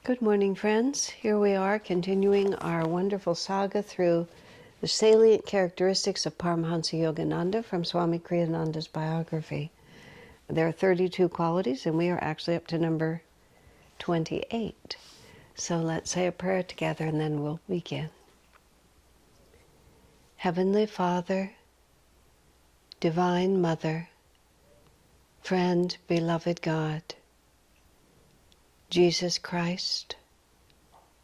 Good morning, friends. Here we are continuing our wonderful saga through the salient characteristics of Paramahansa Yogananda from Swami Kriyananda's biography. There are 32 qualities, and we are actually up to number 28. So let's say a prayer together, and then we'll begin. Heavenly Father, Divine Mother, Friend, Beloved God, Jesus Christ,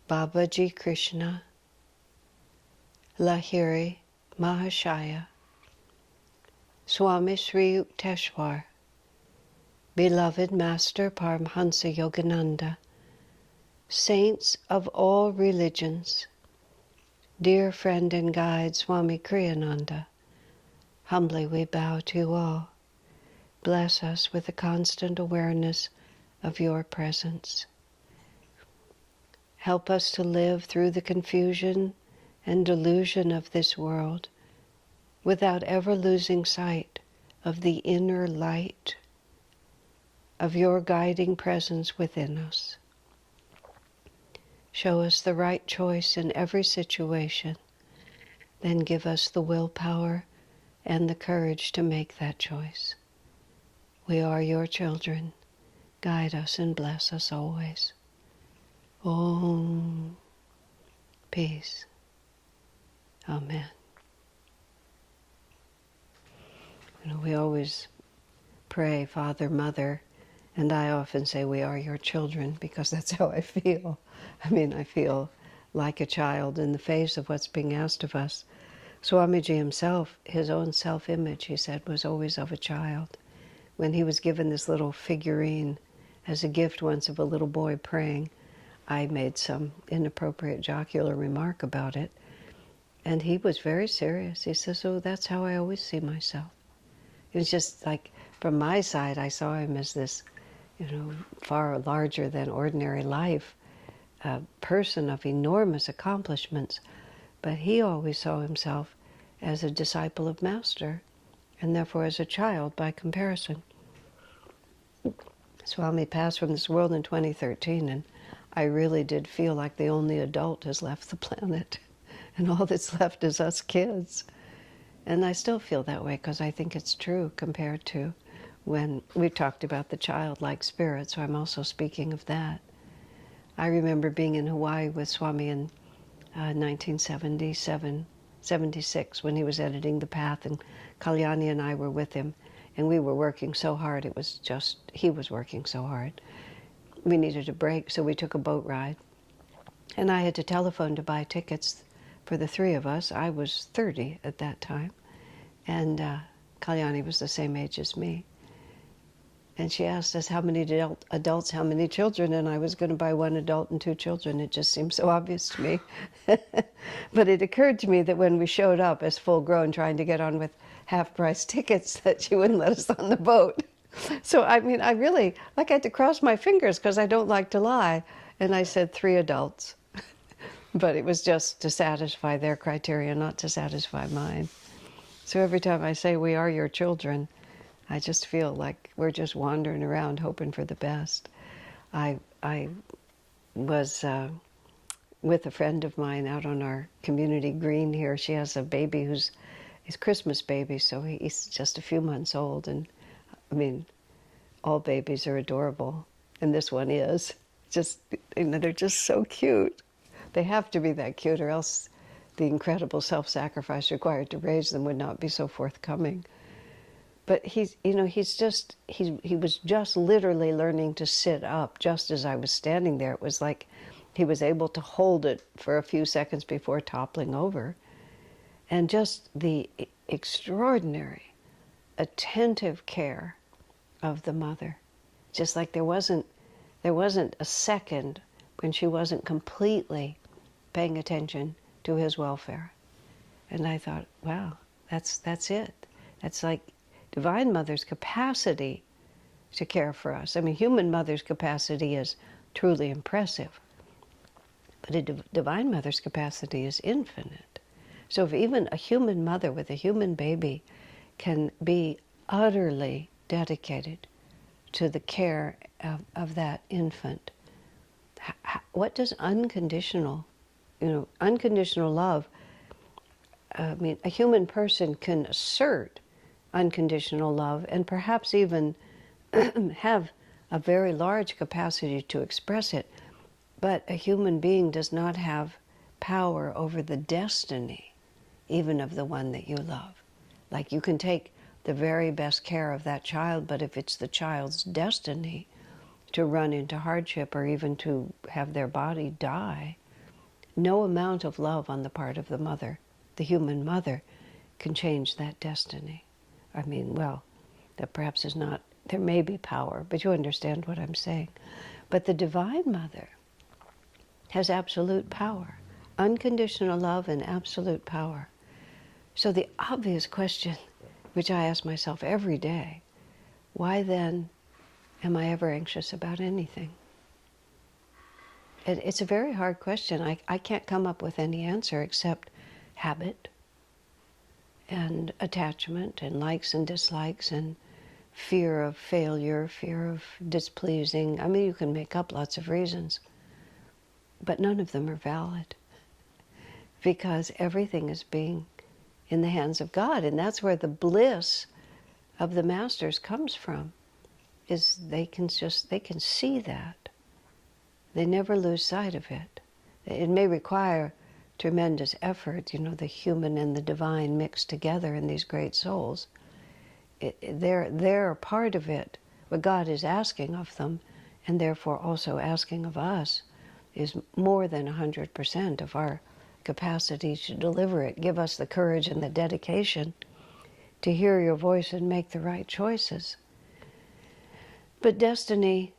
Babaji Krishna, Lahiri Mahashaya, Swami Sri Yukteswar, Beloved Master Paramahansa Yogananda, Saints of all religions, dear friend and guide Swami Kriyananda, humbly we bow to you all. Bless us with a constant awareness of your presence. Help us to live through the confusion and delusion of this world without ever losing sight of the inner light of your guiding presence within us. Show us the right choice in every situation, then give us the willpower and the courage to make that choice. We are your children. Guide us and bless us always. Om. Peace. Amen. We always pray, Father, Mother, and I often say we are your children because that's how I feel. I feel like a child in the face of what's being asked of us. Swamiji himself, his own self-image, he said, was always of a child. When he was given this little figurine as a gift once of a little boy praying, I made some inappropriate jocular remark about it, and he was very serious. He says, "Oh, that's how I always see myself." It was just like, from my side, I saw him as this, far larger than ordinary life, person of enormous accomplishments, but he always saw himself as a disciple of Master, and therefore as a child by comparison. Swami passed from this world in 2013, and I really did feel like the only adult has left the planet, and all that's left is us kids. And I still feel that way because I think it's true compared to when we talked about the childlike spirit, so I'm also speaking of that. I remember being in Hawaii with Swami in 1977, 76, when he was editing The Path, and Kalyani and I were with him, and we were working so hard. It was just, he was working so hard. We needed a break, so we took a boat ride. And I had to telephone to buy tickets for the three of us. I was 30 at that time, and Kalyani was the same age as me. And she asked us how many adults, how many children, and I was going to buy one adult and two children. It just seemed so obvious to me. But it occurred to me that when we showed up as full-grown trying to get on with half-price tickets, that she wouldn't let us on the boat. So, I really, I had to cross my fingers because I don't like to lie. And I said 3 adults. But it was just to satisfy their criteria, not to satisfy mine. So every time I say we are your children, I just feel like we're just wandering around hoping for the best. I was with a friend of mine out on our community green here. She has a baby who's his Christmas baby, so he's just a few months old. And all babies are adorable, and this one is. Just, they're just so cute. They have to be that cute, or else the incredible self-sacrifice required to raise them would not be so forthcoming. But he was just literally learning to sit up just as I was standing there. It was like he was able to hold it for a few seconds before toppling over. And just the extraordinary, attentive care of the mother. Just like there wasn't a second when she wasn't completely paying attention to his welfare. And I thought, wow, that's it. That's like Divine Mother's capacity to care for us. Human Mother's capacity is truly impressive, but a Divine Mother's capacity is infinite. So if even a human mother with a human baby can be utterly dedicated to the care of that infant, what does unconditional, unconditional love, I mean, a human person can assert unconditional love and perhaps even have a very large capacity to express it, but a human being does not have power over the destiny even of the one that you love. Like, you can take the very best care of that child, but if it's the child's destiny to run into hardship or even to have their body die, no amount of love on the part of the mother, the human mother, can change that destiny. I mean, well, that perhaps is not, there may be power, but you understand what I'm saying. But the Divine Mother has absolute power, unconditional love and absolute power. So the obvious question, which I ask myself every day, why then am I ever anxious about anything? It's a very hard question. I can't come up with any answer except habit and attachment and likes and dislikes and fear of failure, fear of displeasing. I mean, you can make up lots of reasons, but none of them are valid because everything is being in the hands of God. And that's where the bliss of the masters comes from, is they can see that. They never lose sight of it. It may require tremendous effort, the human and the divine mixed together in these great souls. They're a part of it. What God is asking of them, and therefore also asking of us, is more than 100% of our capacity to deliver it. Give us the courage and the dedication to hear your voice and make the right choices. But destiny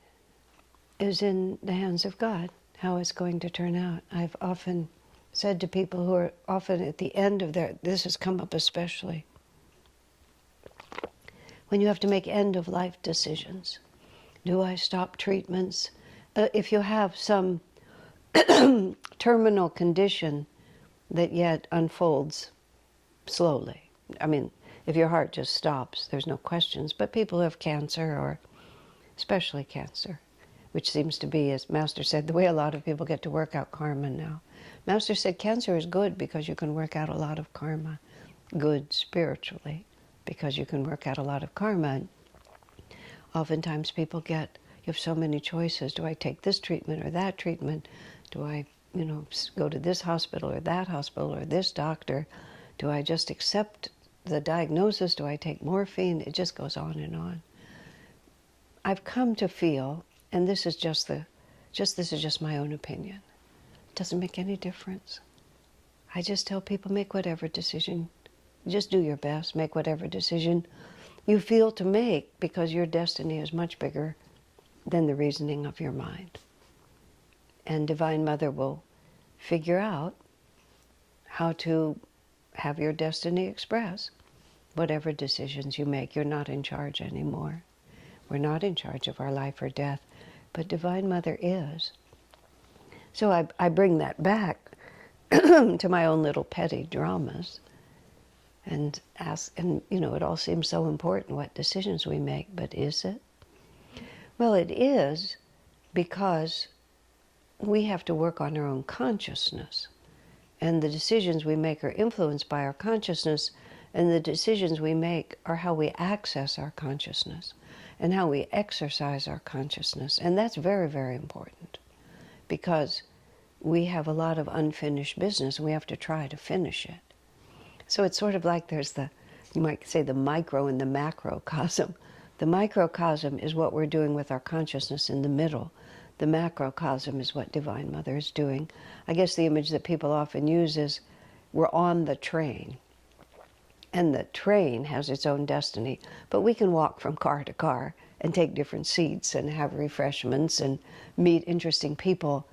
is in the hands of God, how it's going to turn out. I've often said to people who are often at the end of this has come up especially, when you have to make end-of-life decisions. Do I stop treatments? If you have some terminal condition that yet unfolds slowly. I mean, if your heart just stops, there's no questions. But people who have cancer, or especially cancer, which seems to be, as Master said, the way a lot of people get to work out karma now. Master said cancer is good because you can work out a lot of karma. Good spiritually, because you can work out a lot of karma. Oftentimes people you have so many choices. Do I take this treatment or that treatment? Do I, go to this hospital or that hospital or this doctor? Do I just accept the diagnosis? Do I take morphine? It just goes on and on. I've come to feel, and this is just my own opinion. It doesn't make any difference. I just tell people, make whatever decision. Just do your best. Make whatever decision you feel to make, because your destiny is much bigger than the reasoning of your mind. And Divine Mother will figure out how to have your destiny express whatever decisions you make. You're not in charge anymore. We're not in charge of our life or death, but Divine Mother is. So I bring that back to my own little petty dramas and ask, and it all seems so important what decisions we make, but is it? Well, it is, because we have to work on our own consciousness. And the decisions we make are influenced by our consciousness, and the decisions we make are how we access our consciousness and how we exercise our consciousness. And that's very, very important, because we have a lot of unfinished business and we have to try to finish it. So it's sort of like there's you might say, the micro and the macrocosm. The microcosm is what we're doing with our consciousness in the middle. The macrocosm is what Divine Mother is doing. I guess the image that people often use is we're on the train, and the train has its own destiny, but we can walk from car to car and take different seats and have refreshments and meet interesting people,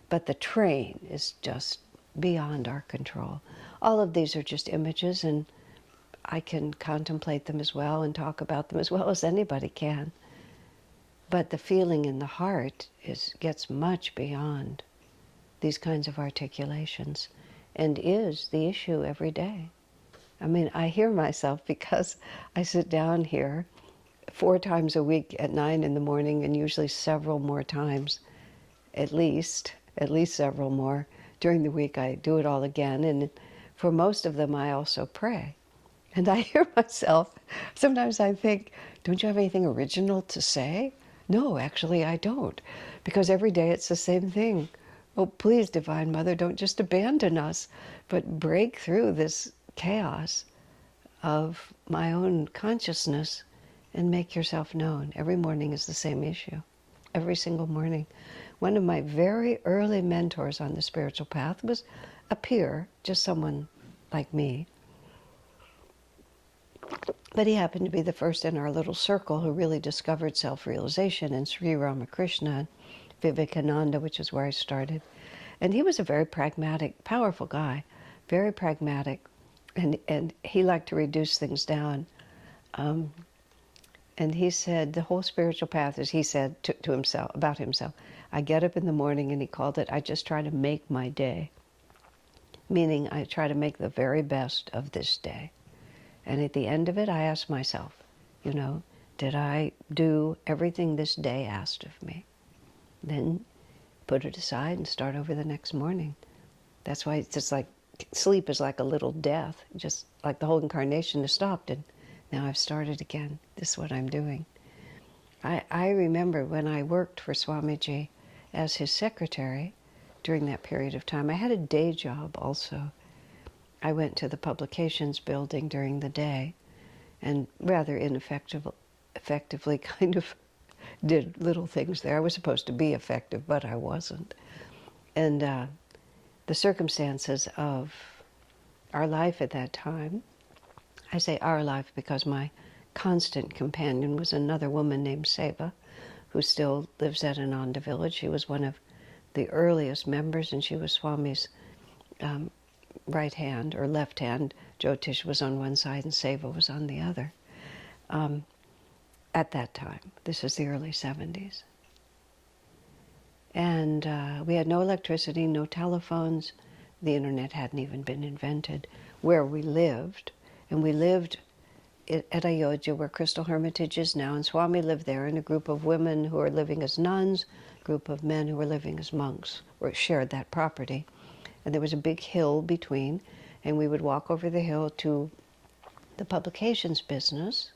but the train is just beyond our control. All of these are just images, and I can contemplate them as well and talk about them as well as anybody can. But the feeling in the heart gets much beyond these kinds of articulations and is the issue every day. I mean, I hear myself because I sit down here 4 times a week at 9 in the morning, and usually several more times at least, at least several more. During the week I do it all again, and for most of them I also pray. And I hear myself, sometimes I think, don't you have anything original to say? No, actually I don't, because every day it's the same thing. Oh, please, Divine Mother, don't just abandon us, but break through this chaos of my own consciousness and make yourself known. Every morning is the same issue, every single morning. One of my very early mentors on the spiritual path was a peer, just someone like me. But he happened to be the first in our little circle who really discovered self-realization in Sri Ramakrishna and Vivekananda, which is where I started. And he was a very pragmatic, powerful guy, very pragmatic, and he liked to reduce things down. And he said, the whole spiritual path, as he said to himself, about himself, I get up in the morning, and he called it, I just try to make my day. Meaning, I try to make the very best of this day. And at the end of it, I ask myself, did I do everything this day asked of me? Then put it aside and start over the next morning. That's why it's just like, sleep is like a little death, just like the whole incarnation has stopped, and now I've started again. This is what I'm doing. I remember when I worked for Swamiji as his secretary during that period of time, I had a day job also. I went to the publications building during the day and rather effectively kind of did little things there. I was supposed to be effective, but I wasn't. And the circumstances of our life at that time, I say our life because my constant companion was another woman named Seva, who still lives at Ananda Village. She was one of the earliest members, and she was Swami's right hand or left hand. Jyotish was on one side and Seva was on the other. At that time, this is the early 70s. And we had no electricity, no telephones. The internet hadn't even been invented where we lived. And we lived at Ayodhya, where Crystal Hermitage is now, and Swami lived there, and a group of women who were living as nuns, a group of men who were living as monks, shared that property. And there was a big hill between, and we would walk over the hill to the publications business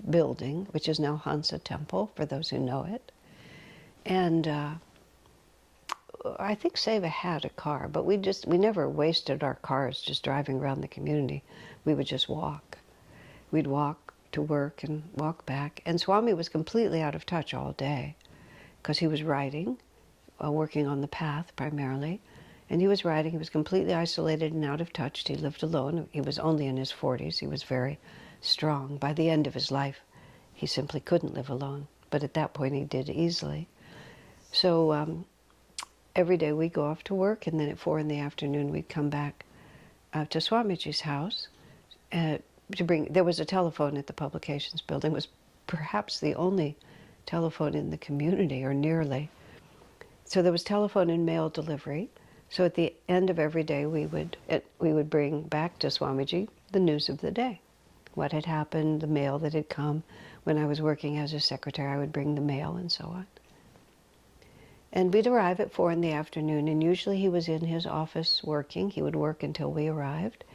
building, which is now Hansa Temple, for those who know it. And I think Seva had a car, but we never wasted our cars just driving around the community. We would just walk. We'd walk to work and walk back. And Swami was completely out of touch all day because he was writing, working on the path primarily. And he was writing. He was completely isolated and out of touch. He lived alone. He was only in his 40s. He was very strong. By the end of his life, he simply couldn't live alone. But at that point, he did easily. So every day we'd go off to work, and then at 4 in the afternoon, we'd come back to Swamiji's house to bring. There was a telephone at the publications building. It was perhaps the only telephone in the community, or nearly. So there was telephone and mail delivery. So at the end of every day, we would bring back to Swamiji the news of the day, what had happened, the mail that had come. When I was working as a secretary, I would bring the mail and so on. And we'd arrive at 4 in the afternoon, and usually he was in his office working. He would work until we arrived.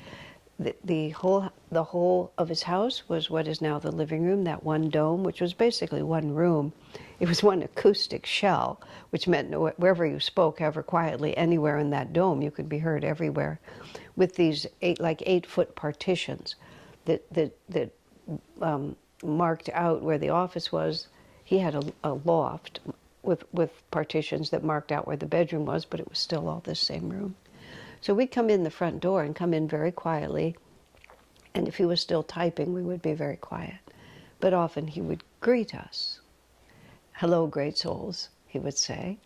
The whole of his house was what is now the living room, that one dome, which was basically one room. It was one acoustic shell, which meant wherever you spoke, however quietly, anywhere in that dome, you could be heard everywhere, with these 8-foot partitions that marked out where the office was. He had a loft with partitions that marked out where the bedroom was, but it was still all this same room. So we'd come in the front door and come in very quietly, and if he was still typing, we would be very quiet. But often he would greet us. "Hello, great souls," he would say.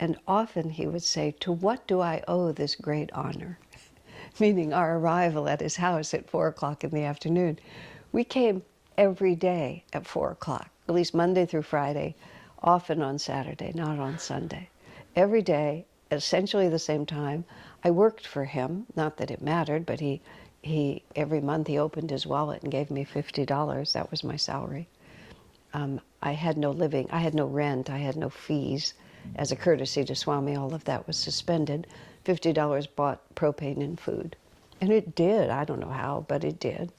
And often he would say, "To what do I owe this great honor?" Meaning our arrival at his house at 4 o'clock in the afternoon. We came every day at 4 o'clock, at least Monday through Friday, often on Saturday, not on Sunday. Every day, essentially the same time. I worked for him, not that it mattered, but he every month he opened his wallet and gave me $50. That was my salary. I had no living, I had no rent, I had no fees. as a courtesy to Swami, all of that was suspended. $50 bought propane and food. And it did. I don't know how, but it did.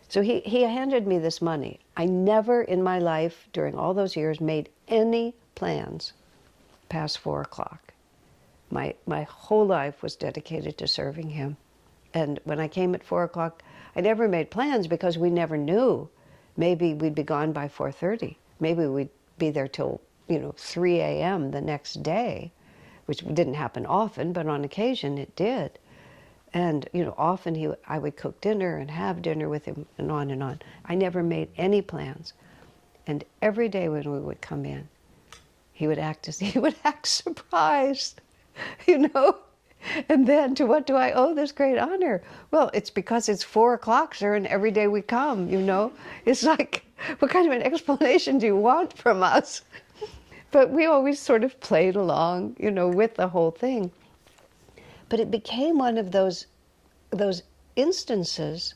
So he handed me this money. I never in my life, during all those years, made any plans past 4 o'clock. My whole life was dedicated to serving him. And when I came at 4 o'clock, I never made plans because we never knew. Maybe we'd be gone by 4:30. Maybe we'd be there till 3 a.m. the next day, which didn't happen often, but on occasion it did. And often I would cook dinner and have dinner with him, and on and on. I never made any plans. And every day when we would come in, he would act surprised, And then, to what do I owe this great honor? Well, it's because it's 4 o'clock, sir, and every day we come, It's like, what kind of an explanation do you want from us? But we always sort of played along, with the whole thing. But it became one of those instances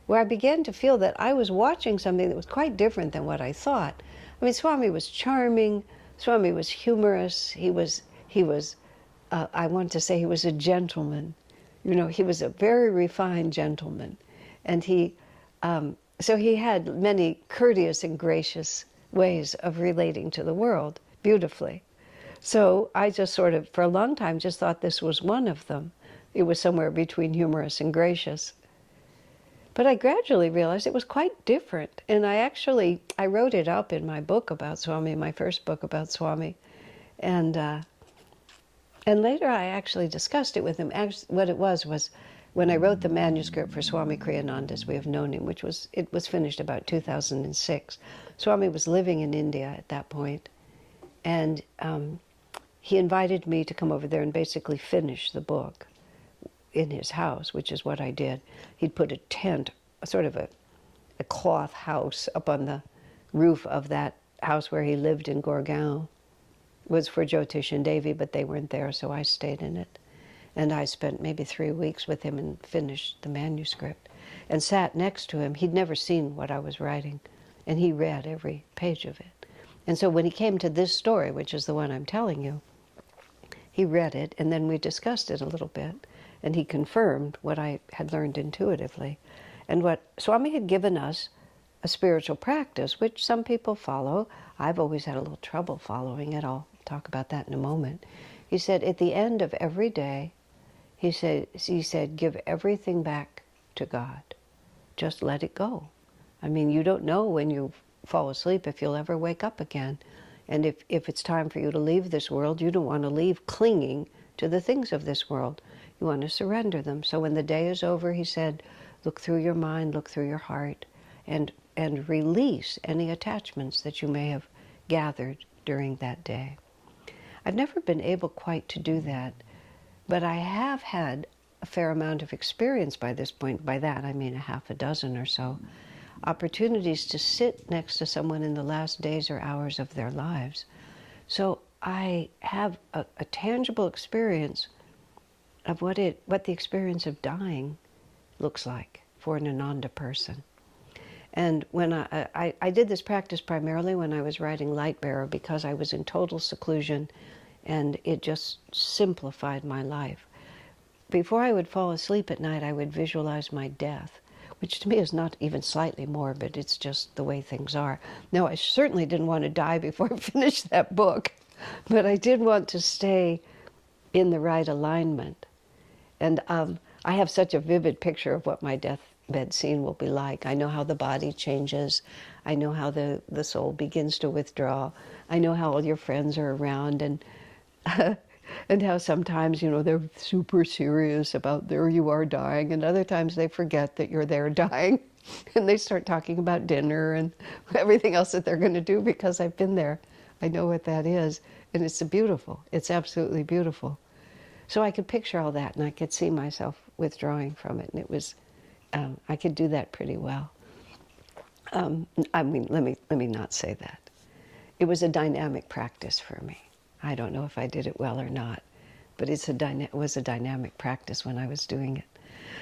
where I began to feel that I was watching something that was quite different than what I thought. I mean, Swami was charming. Swami was humorous. He was. I want to say he was a gentleman. He was a very refined gentleman, and so he had many courteous and gracious ways of relating to the world beautifully. So I just sort of, for a long time, just thought this was one of them. It was somewhere between humorous and gracious. But I gradually realized it was quite different. And I wrote it up in my book about Swami, my first book about Swami. And later I actually discussed it with him. What it was when I wrote the manuscript for Swami Kriyananda, as we have known him, it was finished about 2006. Swami was living in India at that point, and he invited me to come over there and basically finish the book in his house, which is what I did. He'd put a tent, sort of a cloth house, up on the roof of that house where he lived in Gurgaon. It was for Jyotish and Devi, but they weren't there, so I stayed in it. And I spent maybe 3 weeks with him and finished the manuscript and sat next to him. He'd never seen what I was writing, and he read every page of it. And so when he came to this story, which is the one I'm telling you, he read it, and then we discussed it a little bit, and he confirmed what I had learned intuitively. And what Swami had given us, a spiritual practice, which some people follow. I've always had a little trouble following it. I'll talk about that in a moment. He said, at the end of every day, he said, give everything back to God. Just let it go. I mean, you don't know when you fall asleep if you'll ever wake up again. And if it's time for you to leave this world, you don't want to leave clinging to the things of this world. You want to surrender them. So when the day is over, he said, look through your mind, look through your heart, and release any attachments that you may have gathered during that day. I've never been able quite to do that, but I have had a fair amount of experience by this point. By that, I mean a half a dozen or so opportunities to sit next to someone in the last days or hours of their lives. So I have a tangible experience of what the experience of dying looks like for an Ananda person. And when I did this practice primarily when I was writing Light Bearer, because I was in total seclusion, and it just simplified my life. Before I would fall asleep at night, I would visualize my death, which to me is not even slightly morbid. It's just the way things are. Now, I certainly didn't want to die before I finished that book, but I did want to stay in the right alignment. And I have such a vivid picture of what my deathbed scene will be like. I know how the body changes. I know how the soul begins to withdraw. I know how all your friends are around, and and how sometimes, they're super serious about there you are dying, and other times they forget that you're there dying, and they start talking about dinner and everything else that they're going to do because I've been there. I know what that is, and it's beautiful. It's absolutely beautiful. So I could picture all that, and I could see myself withdrawing from it, and it was, I could do that pretty well. I mean, let me not say that. It was a dynamic practice for me. I don't know if I did it well or not, but it was a dynamic practice when I was doing it.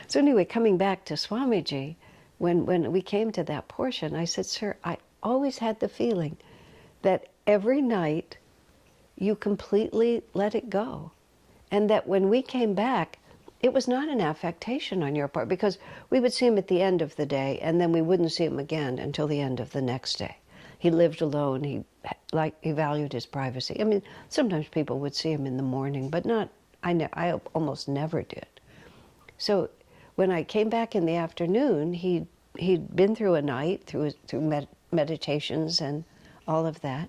So anyway, coming back to Swamiji, when we came to that portion, I said, sir, I always had the feeling that every night you completely let it go. And that when we came back, it was not an affectation on your part, because we would see him at the end of the day, and then we wouldn't see him again until the end of the next day. He lived alone. He valued his privacy. I mean, sometimes people would see him in the morning, but not. I almost never did. So when I came back in the afternoon, he'd been through a night, through meditations and all of that,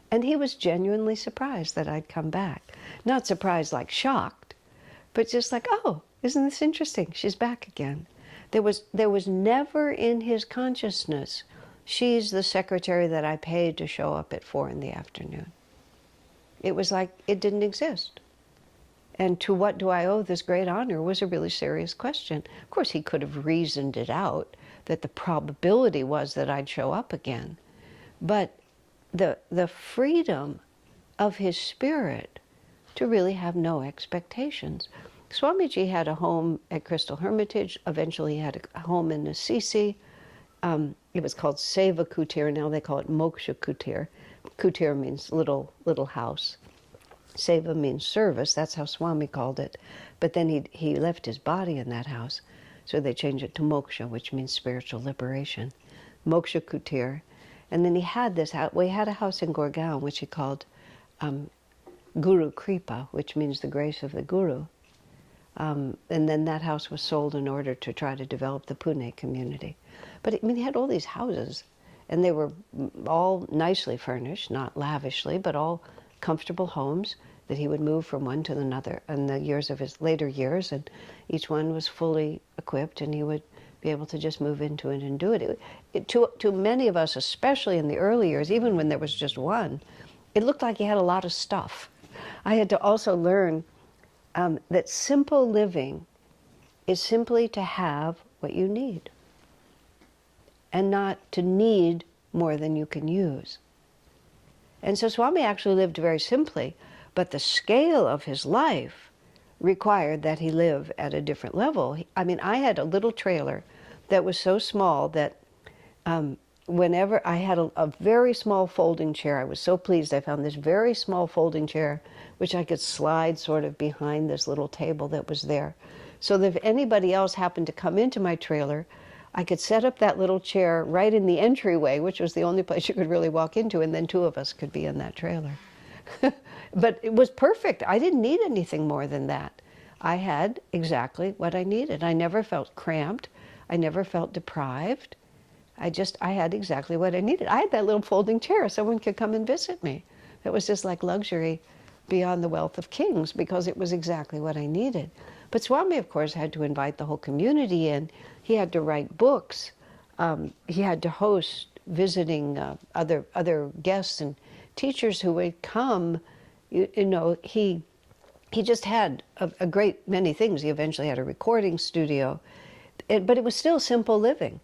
and he was genuinely surprised that I'd come back. Not surprised like shocked, but just like, oh, isn't this interesting? She's back again. There was never in his consciousness, she's the secretary that I paid to show up at 4 in the afternoon. It was like it didn't exist. And to what do I owe this great honor was a really serious question. Of course, he could have reasoned it out, that the probability was that I'd show up again. But the freedom of his spirit to really have no expectations. Swamiji had a home at Crystal Hermitage. Eventually he had a home in Assisi. It was called Seva Kutir. Now they call it Moksha Kutir. Kutir means little house. Seva means service. That's how Swami called it. But then he left his body in that house. So they changed it to Moksha, which means spiritual liberation. Moksha Kutir. And then he had this house. Well, he had a house in Gurgaon, which he called Guru Kripa, which means the grace of the Guru. And then that house was sold in order to try to develop the Pune community. But I mean, he had all these houses, and they were all nicely furnished, not lavishly, but all comfortable homes that he would move from one to another in the years of his later years, and each one was fully equipped, and he would be able to just move into it and do it. To many of us, especially in the early years, even when there was just one, it looked like he had a lot of stuff. I had to also learn that simple living is simply to have what you need, and not to need more than you can use. And so Swami actually lived very simply, but the scale of his life required that he live at a different level. I mean, I had a little trailer that was so small that whenever I had a very small folding chair, I was so pleased I found this very small folding chair which I could slide sort of behind this little table that was there. So that if anybody else happened to come into my trailer, I could set up that little chair right in the entryway, which was the only place you could really walk into, and then 2 of us could be in that trailer. But it was perfect. I didn't need anything more than that. I had exactly what I needed. I never felt cramped. I never felt deprived. I had exactly what I needed. I had that little folding chair. Someone could come and visit me. It was just like luxury beyond the wealth of kings, because it was exactly what I needed. But Swami, of course, had to invite the whole community in. He had to write books. He had to host visiting other guests and teachers who would come. You know, he just had a great many things. He eventually had a recording studio. But it was still simple living,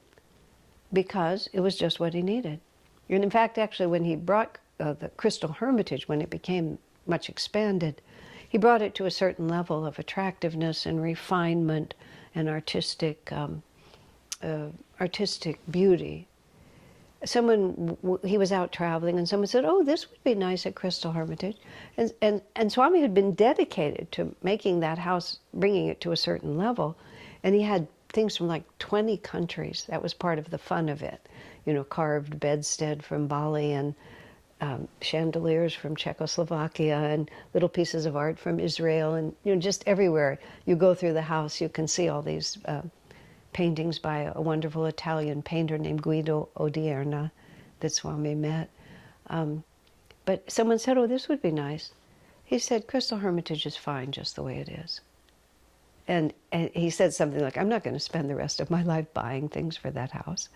because it was just what he needed. And in fact, actually, when he brought the Crystal Hermitage, when it became much expanded, he brought it to a certain level of attractiveness and refinement and artistic beauty. He was out traveling, and someone said, "Oh, this would be nice at Crystal Hermitage," and Swami had been dedicated to making that house, bringing it to a certain level, and he had things from like 20 countries. That was part of the fun of it, you know, carved bedstead from Bali, and chandeliers from Czechoslovakia, and little pieces of art from Israel, and you know, just everywhere you go through the house, you can see all these paintings by a wonderful Italian painter named Guido Odierna that Swami met. But someone said, "Oh, this would be nice." He said, "Crystal Hermitage is fine just the way it is." And he said something like, "I'm not going to spend the rest of my life buying things for that house."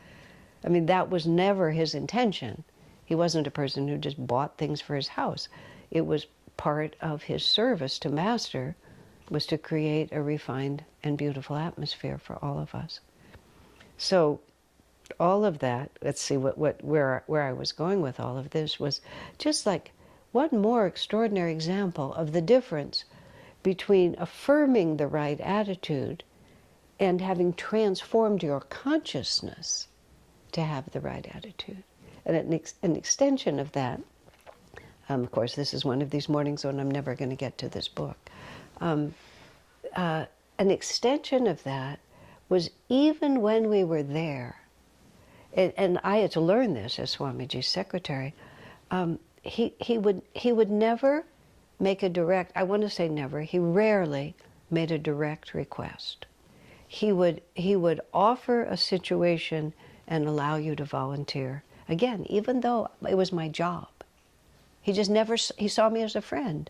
I mean, that was never his intention. He wasn't a person who just bought things for his house. It was part of his service to Master, was to create a refined and beautiful atmosphere for all of us. So all of that, let's see where I was going with all of this, was just like one more extraordinary example of the difference between affirming the right attitude and having transformed your consciousness to have the right attitude. And an extension of that, Of course, this is one of these mornings when I'm never going to get to this book. An extension of that was even when we were there, and I had to learn this as Swamiji's secretary, he would never make a direct, I want to say never, he rarely made a direct request. He would offer a situation and allow you to volunteer. Again, even though it was my job. He just never, he saw me as a friend.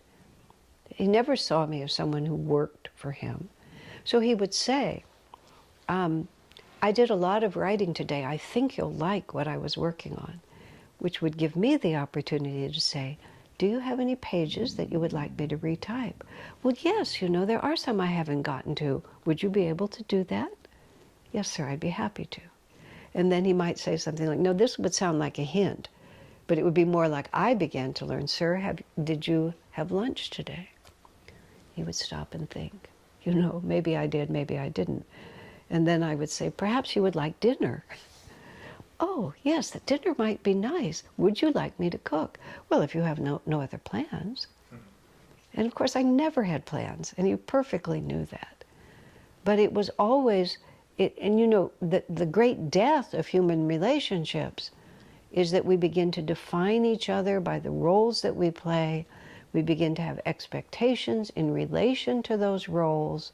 He never saw me as someone who worked for him. So he would say, I did a lot of writing today. I think you'll like what I was working on, which would give me the opportunity to say, do you have any pages that you would like me to retype? Well, yes, you know, there are some I haven't gotten to. Would you be able to do that? Yes, sir, I'd be happy to. And then he might say something like, no, this would sound like a hint, but it would be more like, I began to learn, sir, did you have lunch today? He would stop and think, you know, maybe I did, maybe I didn't. And then I would say, perhaps you would like dinner. Oh, yes, the dinner might be nice. Would you like me to cook? Well, if you have no other plans. And of course, I never had plans, and he perfectly knew that. But it was always, and you know, the great death of human relationships is that we begin to define each other by the roles that we play. We begin to have expectations in relation to those roles.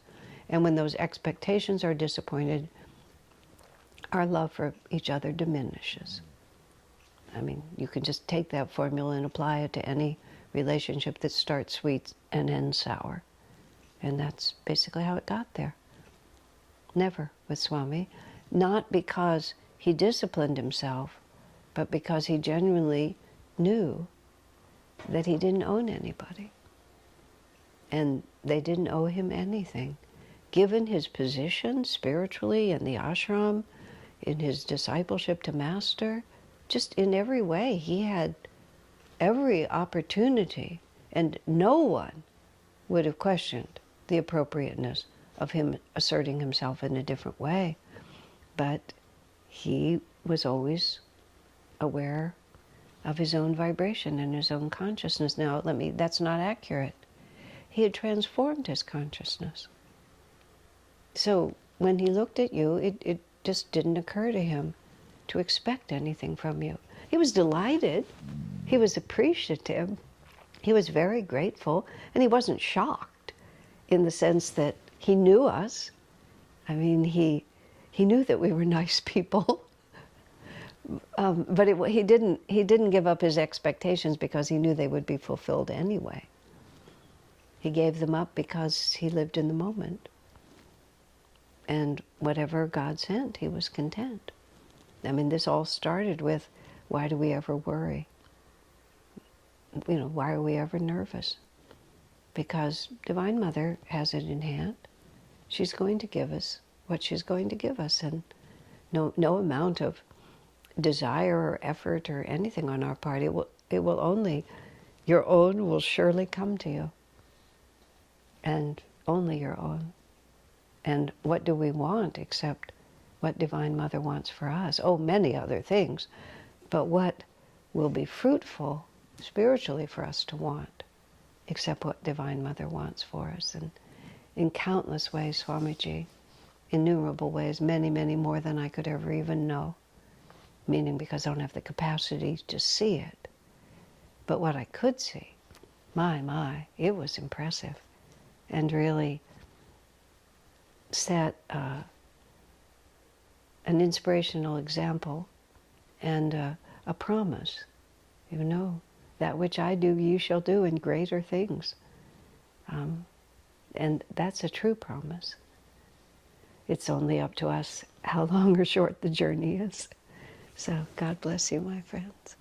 And when those expectations are disappointed, our love for each other diminishes. I mean, you can just take that formula and apply it to any relationship that starts sweet and ends sour. And that's basically how it got there. Never with Swami. Not because he disciplined himself, but because he genuinely knew that he didn't own anybody. And they didn't owe him anything. Given his position spiritually in the ashram, in his discipleship to Master, just in every way, he had every opportunity, and no one would have questioned the appropriateness of him asserting himself in a different way. But he was always aware of his own vibration and his own consciousness. Now, that's not accurate. He had transformed his consciousness. So when he looked at you, it just didn't occur to him to expect anything from you. He was delighted. He was appreciative. He was very grateful. And he wasn't shocked in the sense that he knew us. I mean, he knew that we were nice people. But he didn't give up his expectations because he knew they would be fulfilled anyway. He gave them up because he lived in the moment. And whatever God sent, he was content. I mean, this all started with, why do we ever worry? You know, why are we ever nervous? Because Divine Mother has it in hand. She's going to give us what she's going to give us, and no amount of desire or effort or anything on our part, it will only, your own will surely come to you. And only your own. And what do we want except what Divine Mother wants for us? Oh, many other things. But what will be fruitful spiritually for us to want except what Divine Mother wants for us? And in countless ways, Swamiji, innumerable ways, many, many more than I could ever even know. Meaning because I don't have the capacity to see it. But what I could see, my, it was impressive. And really set an inspirational example and a promise. You know, that which I do, you shall do, and greater things. And that's a true promise. It's only up to us how long or short the journey is. So God bless you, my friends.